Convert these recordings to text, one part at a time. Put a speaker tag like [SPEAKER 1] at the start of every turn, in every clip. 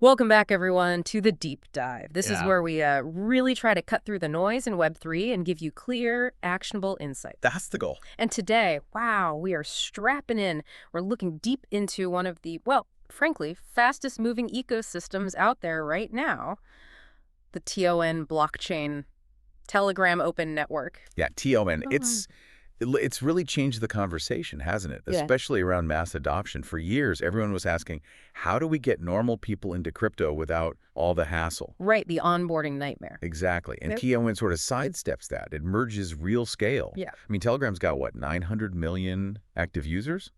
[SPEAKER 1] Welcome back, everyone, to the deep dive. This is
[SPEAKER 2] Yeah,
[SPEAKER 1] where we really try to cut through the noise in Web3 and give you clear, actionable insight.
[SPEAKER 2] that's the goal.
[SPEAKER 1] And today, wow, we are strapping in. We're looking deep into one of the, well, frankly, fastest moving ecosystems out there right now, the TON blockchain Telegram Open Network.
[SPEAKER 2] Yeah, TON.
[SPEAKER 1] Oh,
[SPEAKER 2] It's really changed the conversation, hasn't it?
[SPEAKER 1] yeah.
[SPEAKER 2] Especially around mass adoption. For years, everyone was asking, how do we get normal people into crypto without all the hassle?
[SPEAKER 1] Right, the onboarding nightmare.
[SPEAKER 2] Exactly. And
[SPEAKER 1] Yep.
[SPEAKER 2] TON sort of sidesteps that. It merges real scale.
[SPEAKER 1] Yeah.
[SPEAKER 2] I mean, Telegram's got, what, 900 million active users?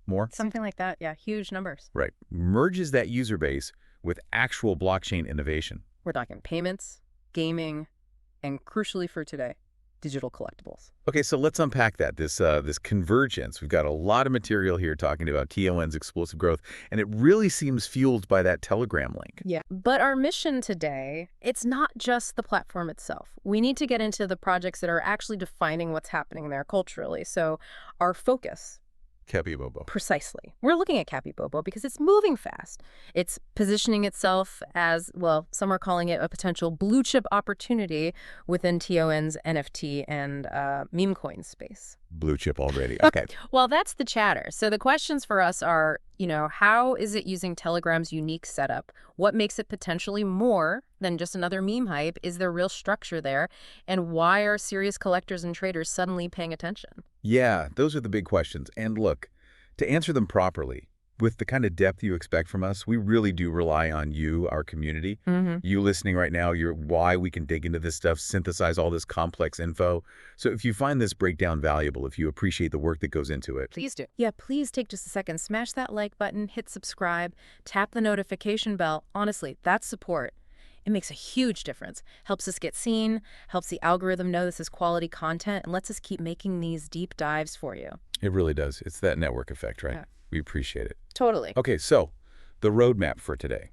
[SPEAKER 2] More?
[SPEAKER 1] Something like that, yeah, huge numbers.
[SPEAKER 2] Right. Merges that user base with actual blockchain innovation.
[SPEAKER 1] We're talking payments, gaming, and crucially for today, digital collectibles.
[SPEAKER 2] Okay, so let's unpack that, this convergence. We've got a lot of material here talking about TON's explosive growth, and it really seems fueled by that Telegram link.
[SPEAKER 1] Yeah. But our mission today, it's not just the platform itself. We need to get into the projects that are actually defining what's happening there culturally. So our focus,
[SPEAKER 2] Capybobo.
[SPEAKER 1] precisely. We're looking at Capybobo because it's moving fast. It's positioning itself as, well, some are calling it a potential blue chip opportunity within TON's NFT and meme coin space.
[SPEAKER 2] Blue chip already. Okay.
[SPEAKER 1] Well, that's the chatter. So the questions for us are, how is it using Telegram's unique setup? What makes it potentially more than just another meme hype? Is there real structure there? And why are serious collectors and traders suddenly paying attention?
[SPEAKER 2] Yeah, those are the big questions. And look, to answer them properly, with the kind of depth you expect from us, we really do rely on you, our community. You listening right now, you're why we can dig into this stuff, synthesize all this complex info. So if you find this breakdown valuable, if you appreciate the work that goes into it,
[SPEAKER 1] Please do. Yeah, please take just a second. Smash that like button, hit subscribe, tap the notification bell. Honestly, that's support. It makes a huge difference. Helps us get seen, helps the algorithm know this is quality content, and lets us keep making these deep dives for you.
[SPEAKER 2] it really does. It's that network effect, right?
[SPEAKER 1] Yeah.
[SPEAKER 2] We appreciate it.
[SPEAKER 1] Totally.
[SPEAKER 2] Okay, so the roadmap for today.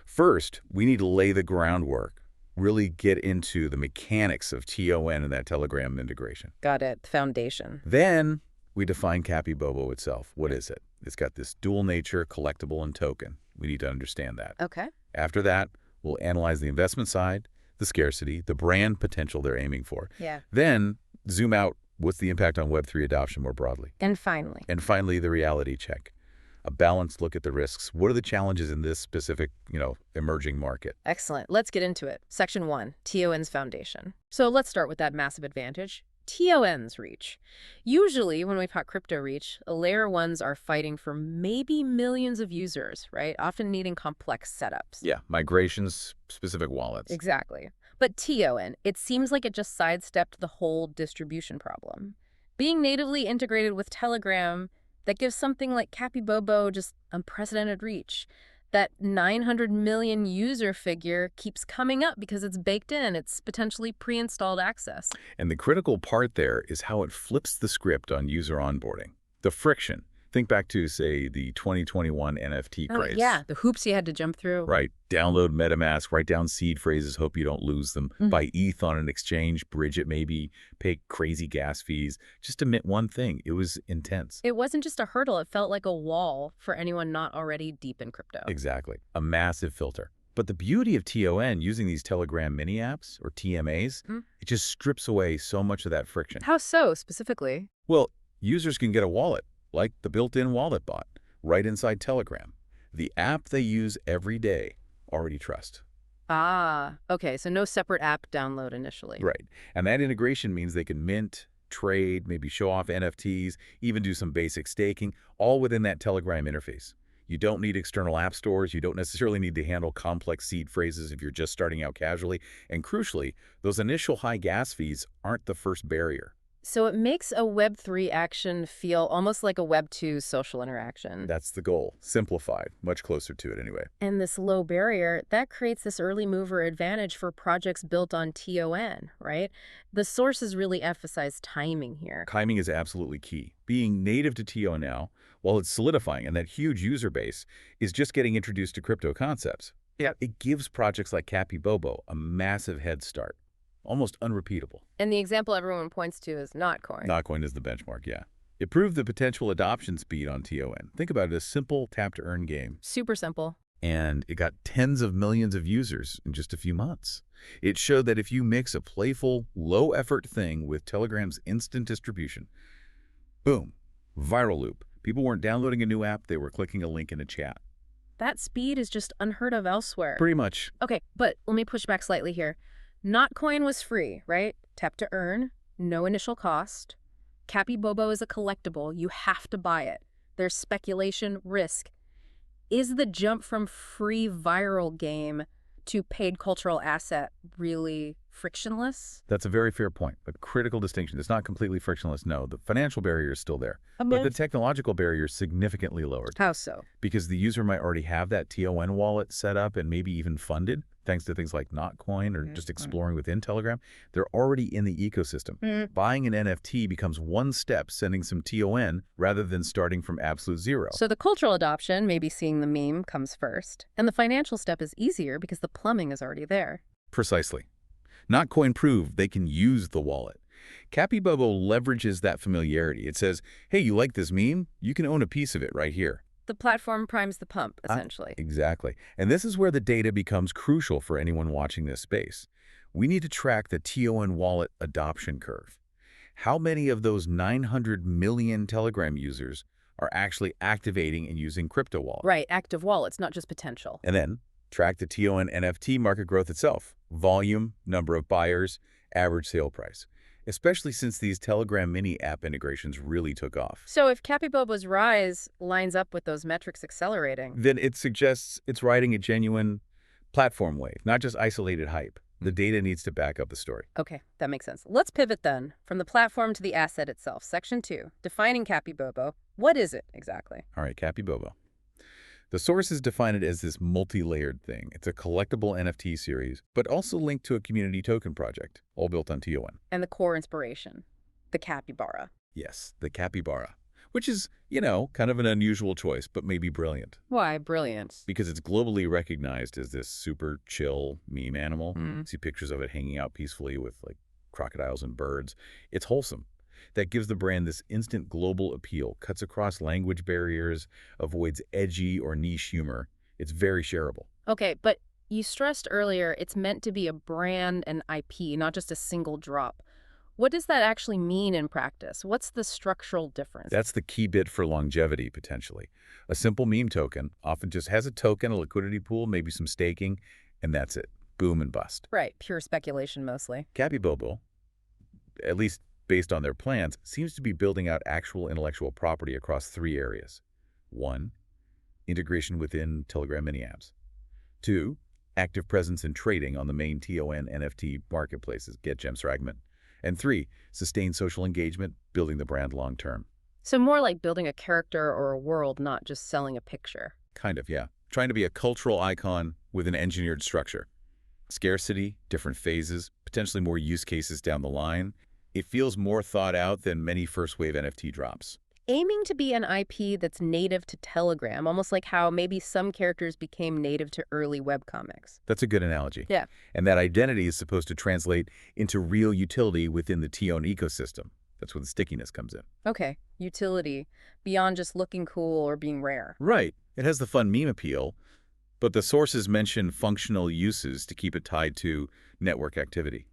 [SPEAKER 2] First, we need to lay the groundwork, really get into the mechanics of TON and that Telegram integration.
[SPEAKER 1] Got it. Foundation.
[SPEAKER 2] Then we define Capybobo itself. What is it? It's got this dual nature, collectible, and token. We need to understand that.
[SPEAKER 1] Okay.
[SPEAKER 2] After that, we'll analyze the investment side, the scarcity, the brand potential they're aiming for.
[SPEAKER 1] Yeah.
[SPEAKER 2] Then zoom out, what's the impact on Web3 adoption more broadly?
[SPEAKER 1] And finally.
[SPEAKER 2] And finally, the reality check. A balanced look at the risks. What are the challenges in this specific, emerging market?
[SPEAKER 1] Excellent. Let's get into it. Section 1, TON's foundation. So let's start with that massive advantage. TON's reach. Usually, when we've got crypto reach, layer ones are fighting for maybe millions of users, right? Often needing complex setups.
[SPEAKER 2] Yeah, migrations, specific wallets.
[SPEAKER 1] Exactly. But TON, it seems like it just sidestepped the whole distribution problem. Being natively integrated with Telegram, that gives something like Capybobo just unprecedented reach. That 900 million user figure keeps coming up because it's baked in. It's potentially pre-installed access.
[SPEAKER 2] And the critical part there is how it flips the script on user onboarding. The friction. Think back to, say, the 2021 NFT
[SPEAKER 1] Oh,
[SPEAKER 2] craze.
[SPEAKER 1] yeah, the hoops you had to jump through.
[SPEAKER 2] Right. Download MetaMask, write down seed phrases, hope you don't lose them. Buy ETH on an exchange, bridge it maybe, pay crazy gas fees. Just to mint one thing. It was intense.
[SPEAKER 1] It wasn't just a hurdle. It felt like a wall for anyone not already deep in crypto.
[SPEAKER 2] Exactly. A massive filter. But the beauty of TON using these Telegram mini apps, or TMAs, it just strips away so much of that friction.
[SPEAKER 1] How so, specifically?
[SPEAKER 2] Well, users can get a wallet, like the built-in wallet bot, right inside Telegram. The app they use every day, already trust.
[SPEAKER 1] Ah, okay, so no separate app download initially.
[SPEAKER 2] Right. And that integration means they can mint, trade, maybe show off NFTs, even do some basic staking, all within that Telegram interface. You don't need external app stores. You don't necessarily need to handle complex seed phrases if you're just starting out casually. And crucially, those initial high gas fees aren't the first barrier.
[SPEAKER 1] So it makes a Web3 action feel almost like a Web2 social interaction.
[SPEAKER 2] That's the goal. Simplified. Much closer to it anyway.
[SPEAKER 1] And this low barrier, that creates this early mover advantage for projects built on TON, right? The sources really emphasize timing here.
[SPEAKER 2] Timing is absolutely key. Being native to TO now, while it's solidifying and that huge user base is just getting introduced to crypto concepts, it gives projects like Capybobo a massive head start. Almost unrepeatable.
[SPEAKER 1] And the example everyone points to is Notcoin.
[SPEAKER 2] Notcoin is the benchmark, yeah. It proved the potential adoption speed on TON. Think about it as a simple tap-to-earn game.
[SPEAKER 1] Super simple.
[SPEAKER 2] and it got tens of millions of users in just a few months. It showed that if you mix a playful, low-effort thing with Telegram's instant distribution, boom, viral loop. People weren't downloading a new app, they were clicking a link in a chat.
[SPEAKER 1] That speed is just unheard of elsewhere.
[SPEAKER 2] Pretty much.
[SPEAKER 1] Okay, but let me push back slightly here. Notcoin was free, right? Tap to earn, no initial cost. Capybobo is a collectible. You have to buy it. There's speculation, risk. Is the jump from free viral game to paid cultural asset really frictionless?
[SPEAKER 2] That's a very fair point, a critical distinction. It's not completely frictionless, no. The financial barrier is still there, but the technological barrier is significantly lowered.
[SPEAKER 1] How so?
[SPEAKER 2] Because the user might already have that TON wallet set up and maybe even funded, thanks to things like Notcoin or just exploring within Telegram. They're already in the ecosystem. Buying an NFT becomes one step, sending some TON rather than starting from absolute zero.
[SPEAKER 1] So the cultural adoption, maybe seeing the meme, comes first. And the financial step is easier because the plumbing is already there.
[SPEAKER 2] Precisely. Notcoin proved they can use the wallet. Capybobo leverages that familiarity. It says, hey, you like this meme? You can own a piece of it right here.
[SPEAKER 1] The platform primes the pump, essentially.
[SPEAKER 2] Exactly. And this is where the data becomes crucial for anyone watching this space. We need to track the TON wallet adoption curve. How many of those 900 million Telegram users are actually activating and using crypto wallets?
[SPEAKER 1] Right, active wallets, not just potential.
[SPEAKER 2] And then track the TON NFT market growth itself. Volume, number of buyers, average sale price. Especially since these Telegram mini app integrations really took off.
[SPEAKER 1] So if Capybobo's rise lines up with those metrics accelerating,
[SPEAKER 2] then it suggests it's riding a genuine platform wave, not just isolated hype. The data needs to back up the story.
[SPEAKER 1] Okay, that makes sense. Let's pivot then from the platform to the asset itself. Section 2, defining Capybobo. What is it exactly?
[SPEAKER 2] All right, Capybobo. The sources define it as this multi-layered thing. It's a collectible NFT series, but also linked to a community token project, all built on TON.
[SPEAKER 1] And the core inspiration, the capybara.
[SPEAKER 2] Yes, the capybara, which is, kind of an unusual choice, but maybe brilliant.
[SPEAKER 1] Why brilliant?
[SPEAKER 2] Because it's globally recognized as this super chill meme animal. See pictures of it hanging out peacefully with crocodiles and birds. It's wholesome. That gives the brand this instant global appeal, cuts across language barriers, avoids edgy or niche humor. It's very shareable.
[SPEAKER 1] Okay, but you stressed earlier it's meant to be a brand and IP, not just a single drop. What does that actually mean in practice? What's the structural difference?
[SPEAKER 2] That's the key bit for longevity, potentially. A simple meme token often just has a token, a liquidity pool, maybe some staking, and that's it. Boom and bust.
[SPEAKER 1] Right, pure speculation mostly.
[SPEAKER 2] Capybobo, at least based on their plans, seems to be building out actual intellectual property across 3 areas. 1, integration within Telegram mini apps. 2, active presence in trading on the main TON NFT marketplaces, GetGems Fragment. And 3, sustained social engagement, building the brand long-term.
[SPEAKER 1] So more like building a character or a world, not just selling a picture.
[SPEAKER 2] Kind of, yeah. Trying to be a cultural icon with an engineered structure. Scarcity, different phases, potentially more use cases down the line. It feels more thought out than many first-wave NFT drops.
[SPEAKER 1] Aiming to be an IP that's native to Telegram, almost like how maybe some characters became native to early webcomics.
[SPEAKER 2] That's a good analogy.
[SPEAKER 1] Yeah.
[SPEAKER 2] And that identity is supposed to translate into real utility within the TON ecosystem. That's where the stickiness comes in.
[SPEAKER 1] Okay, utility, beyond just looking cool or being rare.
[SPEAKER 2] Right. It has the fun meme appeal, but the sources mention functional uses to keep it tied to network activity.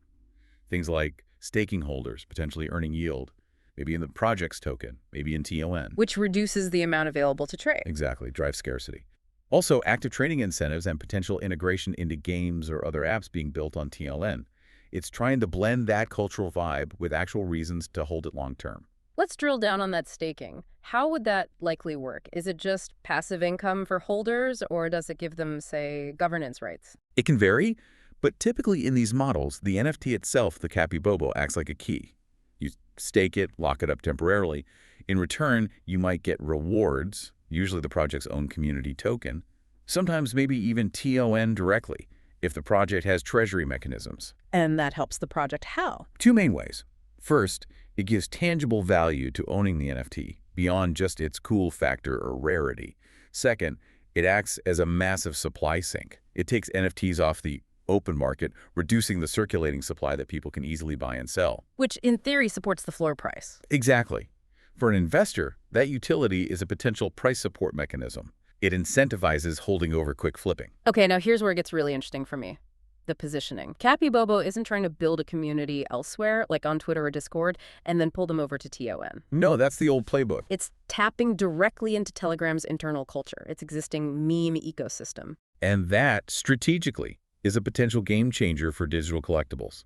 [SPEAKER 2] Things like staking holders, potentially earning yield, maybe in the project's token, maybe in TON.
[SPEAKER 1] Which reduces the amount available to trade.
[SPEAKER 2] Exactly, drives scarcity. Also, active trading incentives and potential integration into games or other apps being built on TLN. It's trying to blend that cultural vibe with actual reasons to hold it long term.
[SPEAKER 1] Let's drill down on that staking. How would that likely work? Is it just passive income for holders, or does it give them, say, governance rights?
[SPEAKER 2] It can vary, but typically in these models, the NFT itself, the Capybobo, acts like a key. You stake it, lock it up temporarily. In return, you might get rewards, usually the project's own community token, sometimes maybe even TON directly, if the project has treasury mechanisms.
[SPEAKER 1] And that helps the project how?
[SPEAKER 2] 2 main ways. First, it gives tangible value to owning the NFT, beyond just its cool factor or rarity. Second, it acts as a massive supply sink. It takes NFTs off the open market, reducing the circulating supply that people can easily buy and sell.
[SPEAKER 1] Which, in theory, supports the floor price.
[SPEAKER 2] Exactly. For an investor, that utility is a potential price support mechanism. It incentivizes holding over quick flipping.
[SPEAKER 1] Okay, now here's where it gets really interesting for me. The positioning. Capybobo isn't trying to build a community elsewhere, like on Twitter or Discord, and then pull them over to TON.
[SPEAKER 2] No, that's the old playbook.
[SPEAKER 1] It's tapping directly into Telegram's internal culture, its existing meme ecosystem.
[SPEAKER 2] And that, strategically, is a potential game changer for digital collectibles.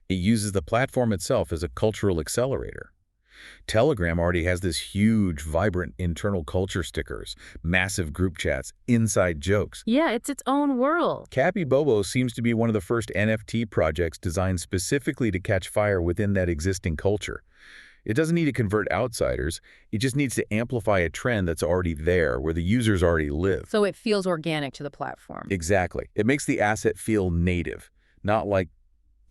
[SPEAKER 2] It uses the platform itself as a cultural accelerator. Telegram already has this huge, vibrant internal culture stickers, massive group chats, inside jokes.
[SPEAKER 1] Yeah, it's its own world.
[SPEAKER 2] Capybobo seems to be one of the first NFT projects designed specifically to catch fire within that existing culture. It doesn't need to convert outsiders. It just needs to amplify a trend that's already there, where the users already live.
[SPEAKER 1] So it feels organic to the platform.
[SPEAKER 2] Exactly. It makes the asset feel native, not like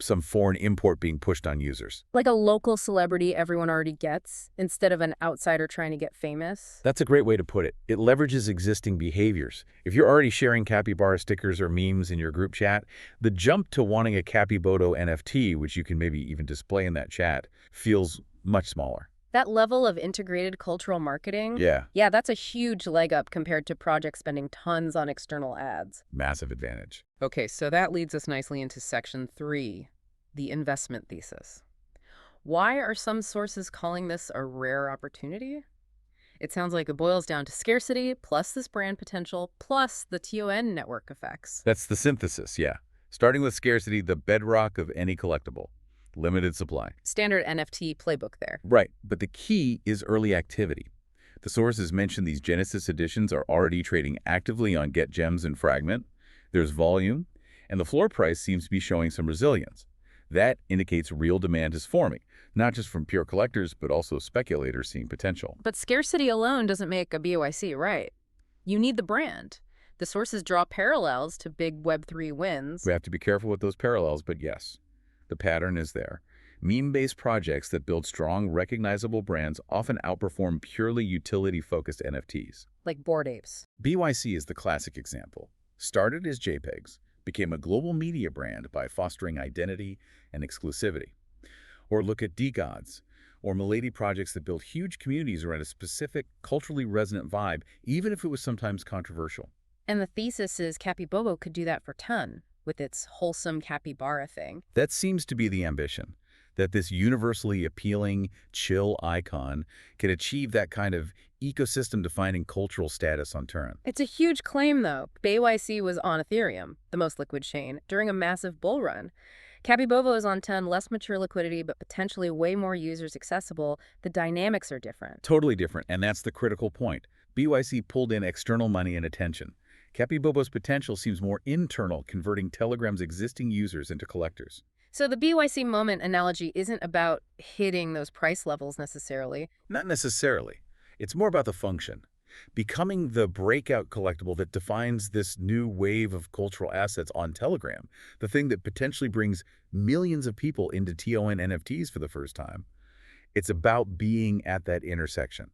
[SPEAKER 2] some foreign import being pushed on users.
[SPEAKER 1] Like a local celebrity everyone already gets, instead of an outsider trying to get famous.
[SPEAKER 2] That's a great way to put it. It leverages existing behaviors. If you're already sharing capybara stickers or memes in your group chat, the jump to wanting a Capybobo NFT, which you can maybe even display in that chat, feels much smaller.
[SPEAKER 1] That level of integrated cultural marketing?
[SPEAKER 2] Yeah,
[SPEAKER 1] that's a huge leg up compared to projects spending tons on external ads.
[SPEAKER 2] massive advantage.
[SPEAKER 1] Okay, so that leads us nicely into section 3, the investment thesis. Why are some sources calling this a rare opportunity? It sounds like it boils down to scarcity, plus this brand potential, plus the TON network effects.
[SPEAKER 2] That's the synthesis, yeah. Starting with scarcity, the bedrock of any collectible. Limited supply.
[SPEAKER 1] Standard NFT playbook there.
[SPEAKER 2] Right, but the key is early activity. The sources mentioned these Genesis editions are already trading actively on Get Gems and Fragment. There's volume, and the floor price seems to be showing some resilience. That indicates real demand is forming, not just from pure collectors, but also speculators seeing potential.
[SPEAKER 1] But scarcity alone doesn't make a BYC, right? You need the brand. The sources draw parallels to big Web3 wins.
[SPEAKER 2] We have to be careful with those parallels, but yes, the pattern is there. Meme-based projects that build strong, recognizable brands often outperform purely utility-focused NFTs.
[SPEAKER 1] Like Bored Apes.
[SPEAKER 2] BYC is the classic example. Started as JPEGs, became a global media brand by fostering identity and exclusivity. Or look at DeGods, or Milady projects that build huge communities around a specific, culturally resonant vibe, even if it was sometimes controversial.
[SPEAKER 1] And the thesis is Capybobo could do that for ton, with its wholesome capybara thing.
[SPEAKER 2] That seems to be the ambition, that this universally appealing, chill icon can achieve that kind of ecosystem-defining cultural status on Turin.
[SPEAKER 1] It's a huge claim, though. BYC was on Ethereum, the most liquid chain, during a massive bull run. Capybobo is on ton, less mature liquidity, but potentially way more users accessible. The dynamics are different.
[SPEAKER 2] Totally different, and that's the critical point. BYC pulled in external money and attention. Capybobo's potential seems more internal, converting Telegram's existing users into collectors.
[SPEAKER 1] So the BYC moment analogy isn't about hitting those price levels necessarily.
[SPEAKER 2] Not necessarily. It's more about the function. Becoming the breakout collectible that defines this new wave of cultural assets on Telegram, the thing that potentially brings millions of people into TON NFTs for the first time. It's about being at that intersection.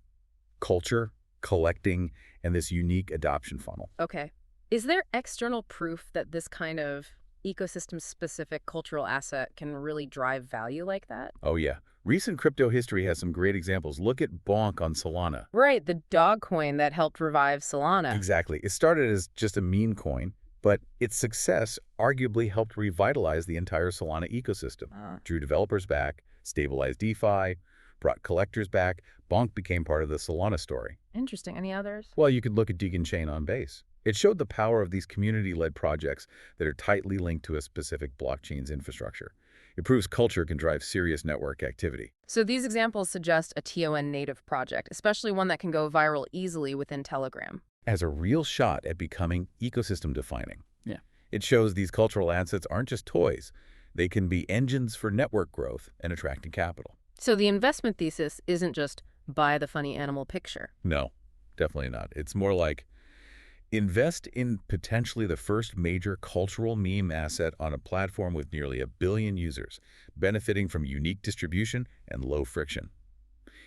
[SPEAKER 2] Culture, collecting, and this unique adoption funnel.
[SPEAKER 1] Okay. Is there external proof that this kind of ecosystem-specific cultural asset can really drive value like that?
[SPEAKER 2] Oh yeah. Recent crypto history has some great examples. Look at Bonk on Solana.
[SPEAKER 1] Right, the dog coin that helped revive Solana.
[SPEAKER 2] Exactly. It started as just a meme coin, but its success arguably helped revitalize the entire Solana ecosystem. Drew developers back, stabilized DeFi, brought collectors back. Bonk became part of the Solana story.
[SPEAKER 1] Interesting. Any others?
[SPEAKER 2] Well, you could look at Deegan Chain on Base. It showed the power of these community-led projects that are tightly linked to a specific blockchain's infrastructure. It proves culture can drive serious network activity.
[SPEAKER 1] So these examples suggest a TON native project, especially one that can go viral easily within Telegram.
[SPEAKER 2] Has a real shot at becoming ecosystem defining.
[SPEAKER 1] Yeah.
[SPEAKER 2] It shows these cultural assets aren't just toys. They can be engines for network growth and attracting capital.
[SPEAKER 1] So the investment thesis isn't just buy the funny animal picture.
[SPEAKER 2] No, definitely not. It's more like invest in potentially the first major cultural meme asset on a platform with nearly 1 billion users, benefiting from unique distribution and low friction.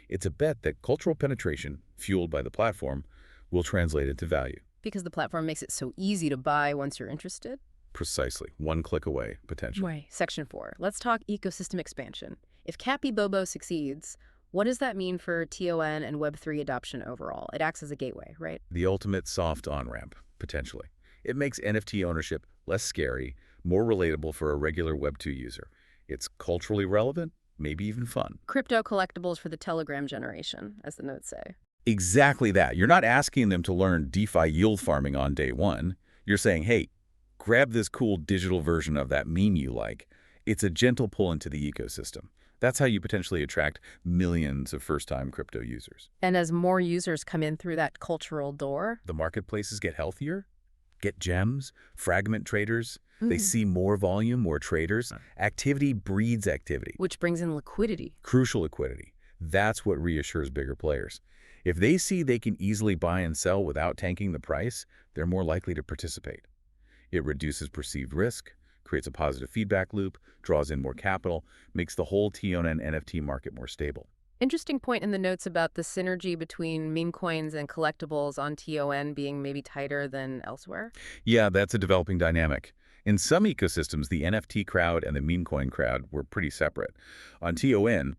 [SPEAKER 2] It's a bet that cultural penetration, fueled by the platform, will translate into value.
[SPEAKER 1] Because the platform makes it so easy to buy once you're interested?
[SPEAKER 2] Precisely. One click away, potentially.
[SPEAKER 1] Right. Section 4. Let's talk ecosystem expansion. If Capybobo succeeds, What does that mean for TON and Web3 adoption overall? It acts as a gateway, right?
[SPEAKER 2] The ultimate soft on-ramp, potentially. It makes NFT ownership less scary, more relatable for a regular Web2 user. It's culturally relevant, maybe even fun.
[SPEAKER 1] Crypto collectibles for the Telegram generation, as the notes say.
[SPEAKER 2] Exactly that. You're not asking them to learn DeFi yield farming on day one. You're saying, hey, grab this cool digital version of that meme you like. It's a gentle pull into the ecosystem. That's how you potentially attract millions of first-time crypto users.
[SPEAKER 1] And as more users come in through that cultural door,
[SPEAKER 2] The marketplaces get healthier, get gems, fragment traders. They see more volume, more traders. Activity breeds activity.
[SPEAKER 1] which brings in liquidity.
[SPEAKER 2] Crucial liquidity. That's what reassures bigger players. If they see they can easily buy and sell without tanking the price, they're more likely to participate. It reduces perceived risk, creates a positive feedback loop, draws in more capital, makes the whole TON and NFT market more stable.
[SPEAKER 1] Interesting point in the notes about the synergy between meme coins and collectibles on TON being maybe tighter than elsewhere.
[SPEAKER 2] Yeah, that's a developing dynamic. In some ecosystems, the NFT crowd and the meme coin crowd were pretty separate. On TON,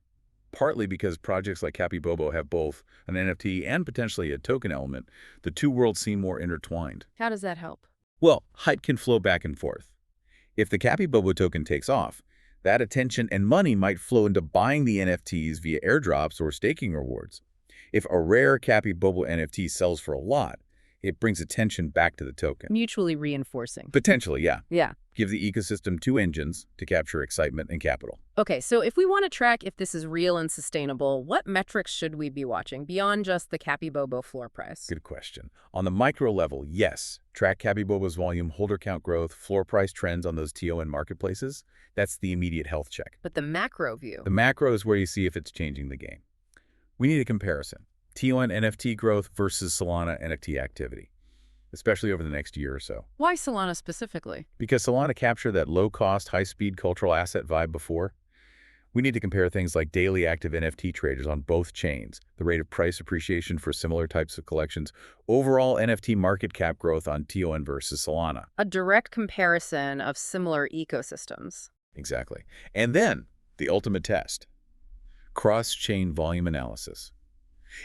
[SPEAKER 2] partly because projects like Capybobo have both an NFT and potentially a token element, the two worlds seem more intertwined.
[SPEAKER 1] How does that help?
[SPEAKER 2] Well, hype can flow back and forth. If the Capybobo token takes off, that attention and money might flow into buying the NFTs via airdrops or staking rewards. If a rare Capybobo NFT sells for a lot, it brings attention back to the token.
[SPEAKER 1] Mutually reinforcing.
[SPEAKER 2] Potentially, yeah.
[SPEAKER 1] Yeah.
[SPEAKER 2] Give the ecosystem two engines to capture excitement and capital.
[SPEAKER 1] Okay, so if we want to track if this is real and sustainable, what metrics should we be watching beyond just the Capybobo floor price?
[SPEAKER 2] Good question. On the micro level, yes. Track Capybobo's volume, holder count growth, floor price trends on those TON marketplaces. That's the immediate health check.
[SPEAKER 1] But the macro view.
[SPEAKER 2] The macro is where you see if it's changing the game. We need a comparison. TON NFT growth versus Solana NFT activity, especially over the next year or so.
[SPEAKER 1] Why Solana specifically?
[SPEAKER 2] Because Solana captured that low-cost, high-speed cultural asset vibe before. We need to compare things like daily active NFT traders on both chains, the rate of price appreciation for similar types of collections, overall NFT market cap growth on TON versus Solana.
[SPEAKER 1] A direct comparison of similar ecosystems.
[SPEAKER 2] Exactly. And then, the ultimate test. Cross-chain volume analysis.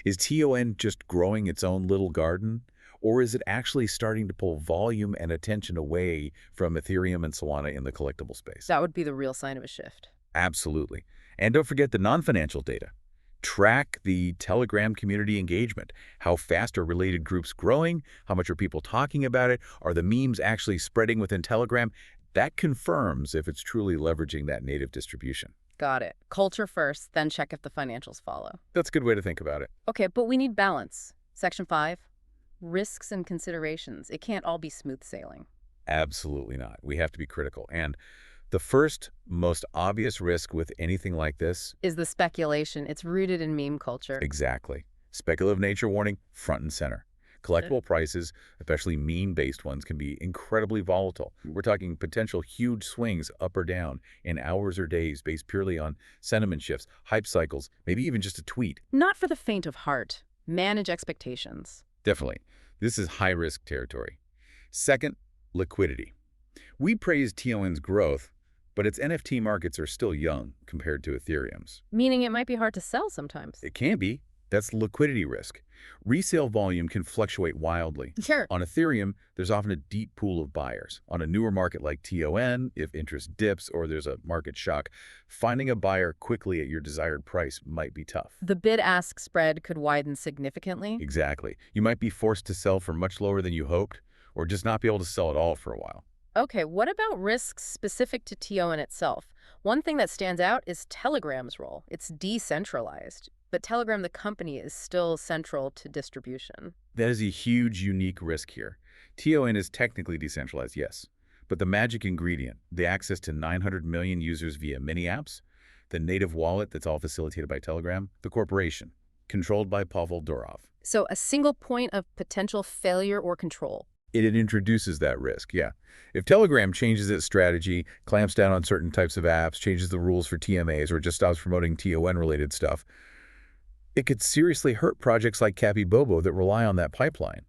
[SPEAKER 2] Is TON just growing its own little garden? Or is it actually starting to pull volume and attention away from Ethereum and Solana in the collectible space?
[SPEAKER 1] That would be the real sign of a shift.
[SPEAKER 2] Absolutely. And don't forget the non-financial data. Track the Telegram community engagement. How fast are related groups growing? How much are people talking about it? Are the memes actually spreading within Telegram? That confirms if it's truly leveraging that native distribution.
[SPEAKER 1] Got it. Culture first, then check if the financials follow.
[SPEAKER 2] That's a good way to think about it.
[SPEAKER 1] Okay, but we need balance. Section 5, risks and considerations. It can't all be smooth sailing.
[SPEAKER 2] Absolutely not. We have to be critical. And the first, most obvious risk with anything like this,
[SPEAKER 1] Is the speculation. It's rooted in meme culture.
[SPEAKER 2] exactly. Speculative nature warning, front and center. Collectible prices, especially meme-based ones, can be incredibly volatile. We're talking potential huge swings up or down in hours or days based purely on sentiment shifts, hype cycles, maybe even just a tweet.
[SPEAKER 1] Not for the faint of heart. Manage expectations.
[SPEAKER 2] Definitely. This is high-risk territory. Second, liquidity. We praise TON's growth, but its NFT markets are still young compared to Ethereum's.
[SPEAKER 1] Meaning it might be hard to sell sometimes.
[SPEAKER 2] It can be. That's liquidity risk. Resale volume can fluctuate wildly.
[SPEAKER 1] Sure.
[SPEAKER 2] On Ethereum, there's often a deep pool of buyers. On a newer market like TON, if interest dips or there's a market shock, finding a buyer quickly at your desired price might be tough.
[SPEAKER 1] The bid-ask spread could widen significantly.
[SPEAKER 2] Exactly. You might be forced to sell for much lower than you hoped, or just not be able to sell at all for a while.
[SPEAKER 1] Okay, what about risks specific to TON itself? One thing that stands out is Telegram's role. It's decentralized, but Telegram, the company, is still central to distribution.
[SPEAKER 2] That is a huge, unique risk here. TON is technically decentralized, yes. But the magic ingredient, the access to 900 million users via mini-apps, the native wallet that's all facilitated by Telegram, the corporation, controlled by Pavel Durov.
[SPEAKER 1] So a single point of potential failure or control.
[SPEAKER 2] It introduces that risk, yeah. If Telegram changes its strategy, clamps down on certain types of apps, changes the rules for TMAs, or just stops promoting TON-related stuff, it could seriously hurt projects like Capybobo that rely on that pipeline.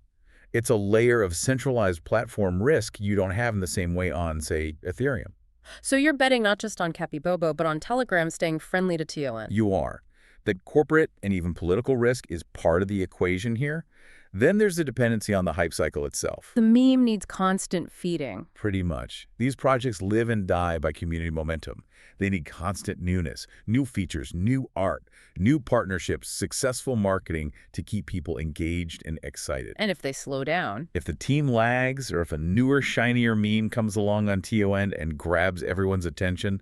[SPEAKER 2] It's a layer of centralized platform risk you don't have in the same way on, say, Ethereum.
[SPEAKER 1] So you're betting not just on Capybobo, but on Telegram staying friendly to TON.
[SPEAKER 2] You are. that corporate and even political risk is part of the equation here. Then there's the dependency on the hype cycle itself.
[SPEAKER 1] The meme needs constant feeding.
[SPEAKER 2] Pretty much. These projects live and die by community momentum. They need constant newness, new features, new art, new partnerships, successful marketing to keep people engaged and excited.
[SPEAKER 1] And if they slow down,
[SPEAKER 2] If the team lags or if a newer, shinier meme comes along on TON and grabs everyone's attention,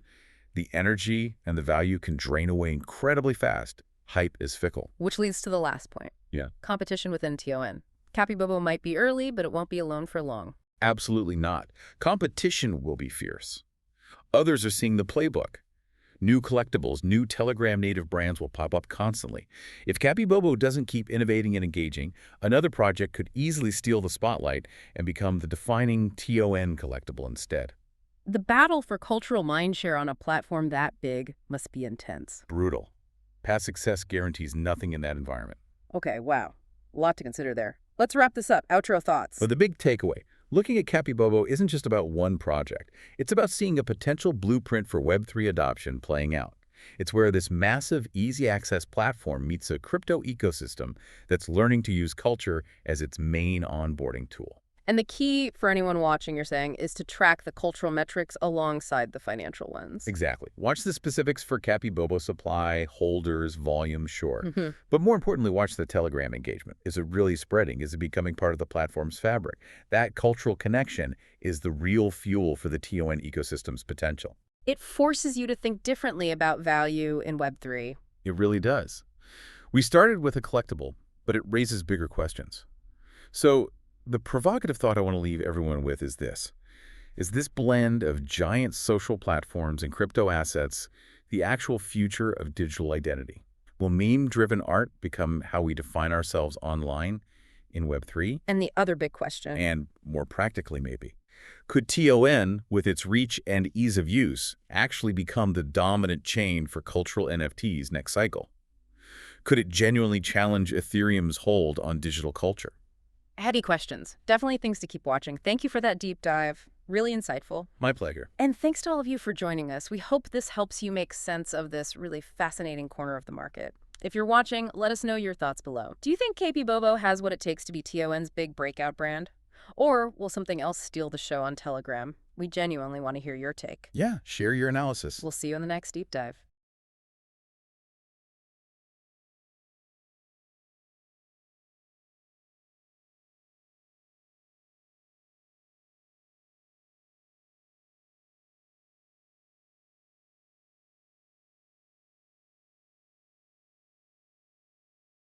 [SPEAKER 2] the energy and the value can drain away incredibly fast. Hype is fickle.
[SPEAKER 1] which leads to the last point.
[SPEAKER 2] Yeah.
[SPEAKER 1] Competition within TON. Capybobo might be early, but it won't be alone for long.
[SPEAKER 2] Absolutely not. Competition will be fierce. Others are seeing the playbook. New collectibles, new Telegram native brands will pop up constantly. If Capybobo doesn't keep innovating and engaging, another project could easily steal the spotlight and become the defining TON collectible instead.
[SPEAKER 1] The battle for cultural mindshare on a platform that big must be intense.
[SPEAKER 2] Brutal. Past success guarantees nothing in that environment.
[SPEAKER 1] Okay, wow. A lot to consider there. Let's wrap this up. Outro thoughts.
[SPEAKER 2] But the big takeaway, looking at Capybobo isn't just about one project. It's about seeing a potential blueprint for Web3 adoption playing out. It's where this massive, easy-access platform meets a crypto ecosystem that's learning to use culture as its main onboarding tool.
[SPEAKER 1] And the key for anyone watching, you're saying, is to track the cultural metrics alongside the financial ones.
[SPEAKER 2] Exactly. Watch the specifics for Capybobo supply, holders, volume, sure.
[SPEAKER 1] Mm-hmm.
[SPEAKER 2] But more importantly, watch the Telegram engagement. Is it really spreading? Is it becoming part of the platform's fabric? That cultural connection is the real fuel for the TON ecosystem's potential.
[SPEAKER 1] It forces you to think differently about value in Web3.
[SPEAKER 2] It really does. We started with a collectible, but it raises bigger questions. So the provocative thought I want to leave everyone with is this. Is this blend of giant social platforms and crypto assets the actual future of digital identity? Will meme-driven art become how we define ourselves online in Web3?
[SPEAKER 1] And the other big question.
[SPEAKER 2] And more practically, maybe, could TON, with its reach and ease of use, actually become the dominant chain for cultural NFTs next cycle? Could it genuinely challenge Ethereum's hold on digital culture?
[SPEAKER 1] Heady questions. Definitely things to keep watching. Thank you for that deep dive. Really insightful.
[SPEAKER 2] My pleasure.
[SPEAKER 1] And thanks to all of you for joining us. We hope this helps you make sense of this really fascinating corner of the market. If you're watching, let us know your thoughts below. Do you think Capybobo has what it takes to be TON's big breakout brand? Or will something else steal the show on Telegram? We genuinely want to hear your take.
[SPEAKER 2] Yeah, share your analysis.
[SPEAKER 1] We'll see you in the next deep dive.